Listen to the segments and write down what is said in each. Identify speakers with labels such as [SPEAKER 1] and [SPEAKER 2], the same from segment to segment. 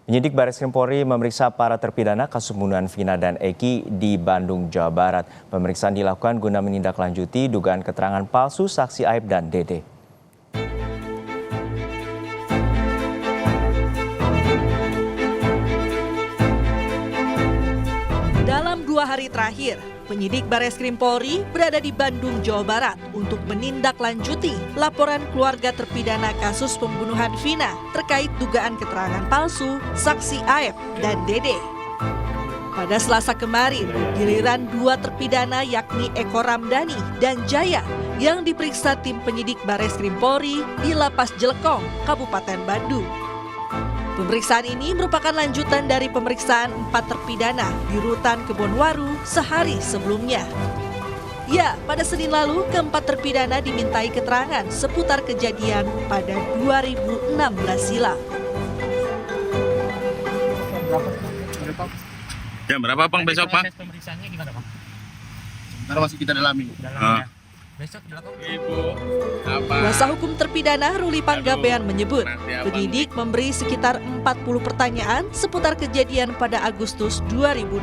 [SPEAKER 1] Penyidik Bareskrim Polri memeriksa para terpidana kasus pembunuhan Vina dan Eki di Bandung, Jawa Barat. Pemeriksaan dilakukan guna menindaklanjuti dugaan keterangan palsu saksi Aib dan Dede.
[SPEAKER 2] Dalam 2 hari terakhir, penyidik Bareskrim Polri berada di Bandung, Jawa Barat untuk menindaklanjuti laporan keluarga terpidana kasus pembunuhan Vina terkait dugaan keterangan palsu saksi Aib dan Dede. Pada Selasa kemarin, giliran 2 terpidana yakni Eko Ramdhani dan Jaya yang diperiksa tim penyidik Bareskrim Polri di Lapas Jelekong, Kabupaten Bandung. Pemeriksaan ini merupakan lanjutan dari pemeriksaan 4 terpidana di Rutan Kebonwaru sehari sebelumnya. Ya, pada Senin lalu keempat terpidana dimintai keterangan seputar kejadian pada 2016 silam.
[SPEAKER 3] Jam berapa Bang besok Bang?
[SPEAKER 4] Pemeriksaannya gimana Bang?
[SPEAKER 3] Ntar masih kita dalami.
[SPEAKER 4] Besok dilakukan.
[SPEAKER 3] Ibu, apa?
[SPEAKER 2] Kuasa hukum terpidana Ruli Panggabean menyebut penyidik memberi sekitar 40 pertanyaan seputar kejadian pada Agustus 2016.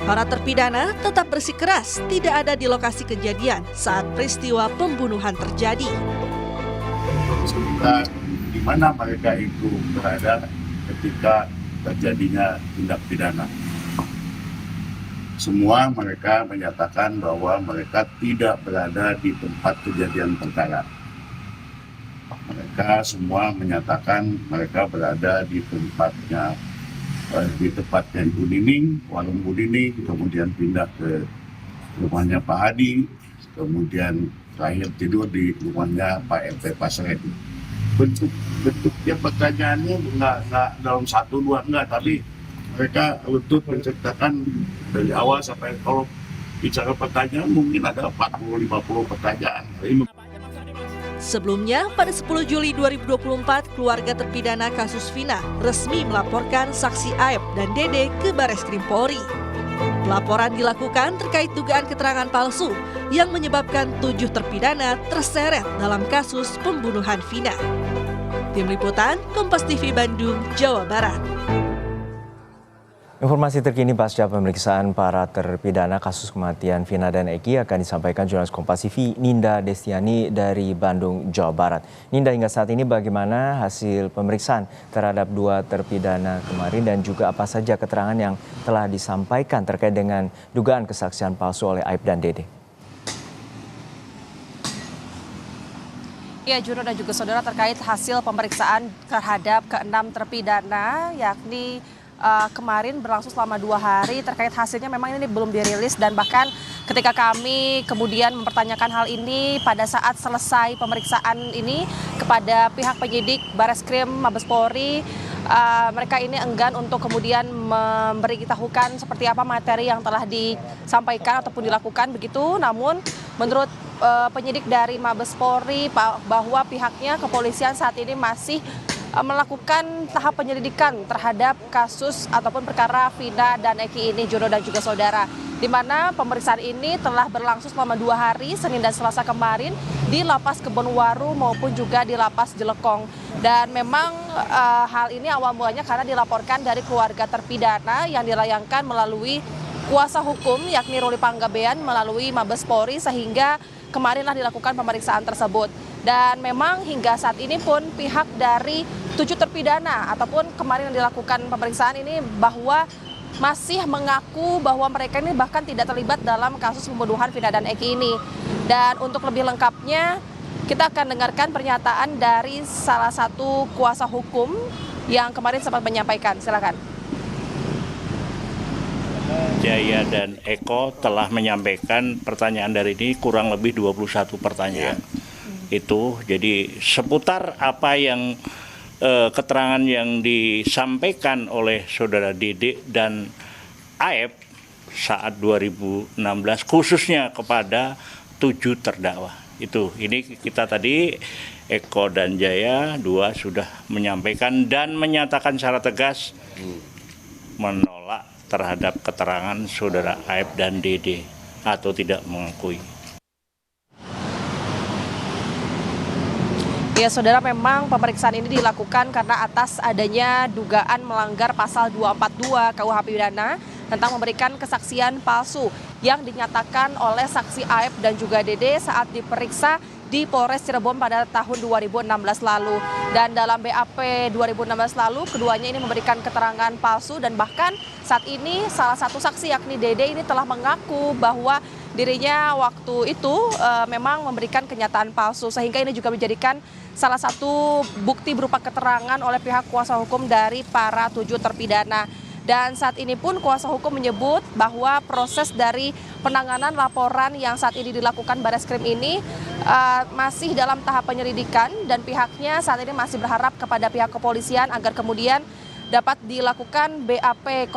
[SPEAKER 2] Para terpidana tetap bersikeras tidak ada di lokasi kejadian saat peristiwa pembunuhan terjadi.
[SPEAKER 5] Sekitar di mana mereka itu berada ketika terjadinya tindak pidana. Semua mereka menyatakan bahwa mereka tidak berada di tempat kejadian perkara. Mereka semua menyatakan mereka berada di tempatnya, di tempatnya Ibu Nining, warung Bu Nining, kemudian pindah ke rumahnya Pak Hadi, kemudian terakhir tidur di rumahnya Pak RT Pasret. Bentuknya pertanyaannya nggak dalam 1-2 enggak, tapi mereka untuk menceritakan dari awal sampai kalau bicara pertanyaan mungkin ada 40-50 pertanyaan.
[SPEAKER 2] Sebelumnya, pada 10 Juli 2024, keluarga terpidana kasus Vina resmi melaporkan saksi Aib dan Dede ke Bareskrim Polri. Laporan dilakukan terkait dugaan keterangan palsu yang menyebabkan 7 terpidana terseret dalam kasus pembunuhan Vina. Tim Liputan, Kompas TV Bandung, Jawa Barat.
[SPEAKER 1] Informasi terkini pasca pemeriksaan para terpidana kasus kematian Vina dan Eki akan disampaikan jurnalis Kompas TV Ninda Destiani dari Bandung, Jawa Barat. Ninda, hingga saat ini bagaimana hasil pemeriksaan terhadap 2 terpidana kemarin dan juga apa saja keterangan yang telah disampaikan terkait dengan dugaan kesaksian palsu oleh Aib dan Dede?
[SPEAKER 6] Ya, Juno dan juga saudara, terkait hasil pemeriksaan terhadap ke-6 terpidana yakni kemarin berlangsung selama 2 hari. Terkait hasilnya memang ini belum dirilis, dan bahkan ketika kami kemudian mempertanyakan hal ini pada saat selesai pemeriksaan ini kepada pihak penyidik Bareskrim Mabes Polri, mereka ini enggan untuk kemudian memberitahukan seperti apa materi yang telah disampaikan ataupun dilakukan begitu. Namun menurut penyidik dari Mabes Polri bahwa pihaknya kepolisian saat ini masih melakukan tahap penyelidikan terhadap kasus ataupun perkara Vina dan Eki ini, Jono dan juga saudara, di mana pemeriksaan ini telah berlangsung selama 2 hari, Senin dan Selasa kemarin, di Lapas Kebonwaru maupun juga di Lapas Jelekong. Dan memang hal ini awal mulanya karena dilaporkan dari keluarga terpidana yang dilayangkan melalui kuasa hukum yakni Ruli Panggabean melalui Mabes Polri, sehingga kemarinlah dilakukan pemeriksaan tersebut. Dan memang hingga saat ini pun pihak dari 7 terpidana ataupun kemarin yang dilakukan pemeriksaan ini bahwa masih mengaku bahwa mereka ini bahkan tidak terlibat dalam kasus pembunuhan Vina dan Eki ini. Dan untuk lebih lengkapnya kita akan dengarkan pernyataan dari salah satu kuasa hukum yang kemarin sempat menyampaikan. Silakan.
[SPEAKER 7] Jaya dan Eko telah menyampaikan pertanyaan dari ini kurang lebih 21 pertanyaan. Itu jadi seputar apa yang keterangan yang disampaikan oleh saudara Dede dan Aib saat 2016 khususnya kepada 7 terdakwa. Itu ini kita tadi Eko dan Jaya 2 sudah menyampaikan dan menyatakan secara tegas menolak terhadap keterangan saudara Aib dan Dede atau tidak mengakui.
[SPEAKER 6] Ya, saudara, memang pemeriksaan ini dilakukan karena atas adanya dugaan melanggar pasal 242 KUH Pidana tentang memberikan kesaksian palsu yang dinyatakan oleh saksi Aep dan juga Dede saat diperiksa di Polres Cirebon pada tahun 2016 lalu. Dan dalam BAP 2016 lalu, keduanya ini memberikan keterangan palsu dan bahkan saat ini salah satu saksi yakni Dede ini telah mengaku bahwa dirinya waktu itu memang memberikan kenyataan palsu, sehingga ini juga menjadikan salah satu bukti berupa keterangan oleh pihak kuasa hukum dari para 7 terpidana. Dan saat ini pun kuasa hukum menyebut bahwa proses dari penanganan laporan yang saat ini dilakukan Bareskrim ini masih dalam tahap penyelidikan dan pihaknya saat ini masih berharap kepada pihak kepolisian agar kemudian dapat dilakukan BAP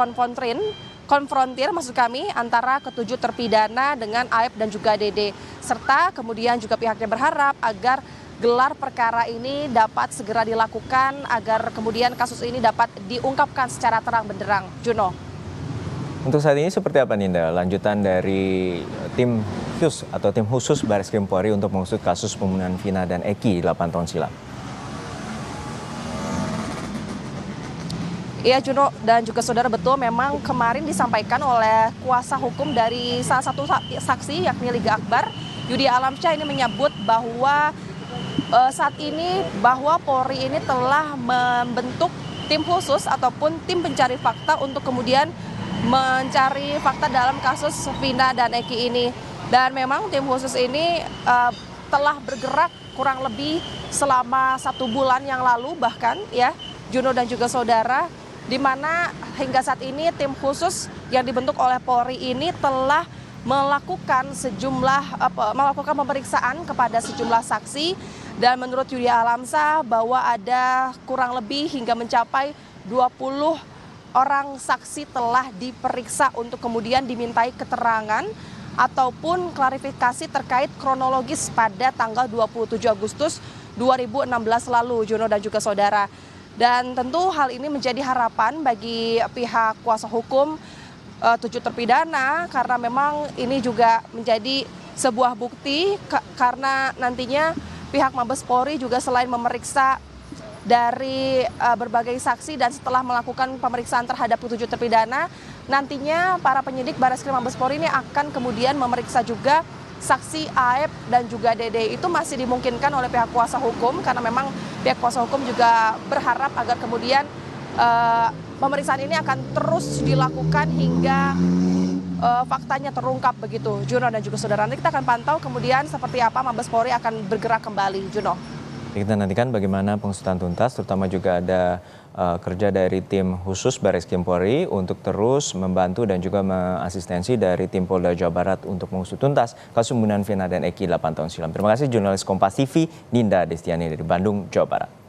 [SPEAKER 6] konfrontir maksud kami antara ketujuh terpidana dengan Aep dan juga Dede. Serta kemudian juga pihaknya berharap agar gelar perkara ini dapat segera dilakukan agar kemudian kasus ini dapat diungkapkan secara terang benderang. Juno.
[SPEAKER 1] Untuk saat ini seperti apa Ninda lanjutan dari tim khusus Bareskrim Polri untuk mengusut kasus pembunuhan Vina dan Eki 8 tahun silam?
[SPEAKER 6] Iya, Juno dan juga saudara, betul memang kemarin disampaikan oleh kuasa hukum dari salah satu saksi yakni Liga Akbar, Yudi Alamsyah, ini menyebut bahwa saat ini bahwa Polri ini telah membentuk tim khusus ataupun tim pencari fakta untuk kemudian mencari fakta dalam kasus Vina dan Eki ini. Dan memang tim khusus ini telah bergerak kurang lebih selama 1 bulan yang lalu bahkan ya, Juno dan juga saudara, di mana hingga saat ini tim khusus yang dibentuk oleh Polri ini telah melakukan pemeriksaan kepada sejumlah saksi. Dan menurut Yudi Alamsyah bahwa ada kurang lebih hingga mencapai 20 orang saksi telah diperiksa untuk kemudian dimintai keterangan ataupun klarifikasi terkait kronologis pada tanggal 27 Agustus 2016 lalu, Juno dan juga saudara. Dan tentu hal ini menjadi harapan bagi pihak kuasa hukum 7 terpidana karena memang ini juga menjadi sebuah bukti karena nantinya pihak Mabes Polri juga selain memeriksa dari berbagai saksi dan setelah melakukan pemeriksaan terhadap 7 terpidana, nantinya para penyidik Bareskrim Mabes Polri ini akan kemudian memeriksa juga saksi Aep dan juga Dede. Itu masih dimungkinkan oleh pihak kuasa hukum karena memang pihak kuasa hukum juga berharap agar kemudian pemeriksaan ini akan terus dilakukan hingga faktanya terungkap begitu, Juno dan juga saudara. Nanti kita akan pantau kemudian seperti apa Mabes Polri akan bergerak kembali, Juno.
[SPEAKER 1] Kita nantikan bagaimana pengusutan tuntas, terutama juga ada kerja dari tim khusus Bareskrim Polri untuk terus membantu dan juga mengasistensi dari tim Polda Jawa Barat untuk mengusut tuntas kasus pembunuhan Vina dan Eki 8 tahun silam. Terima kasih jurnalis Kompas TV Ninda Destiani dari Bandung, Jawa Barat.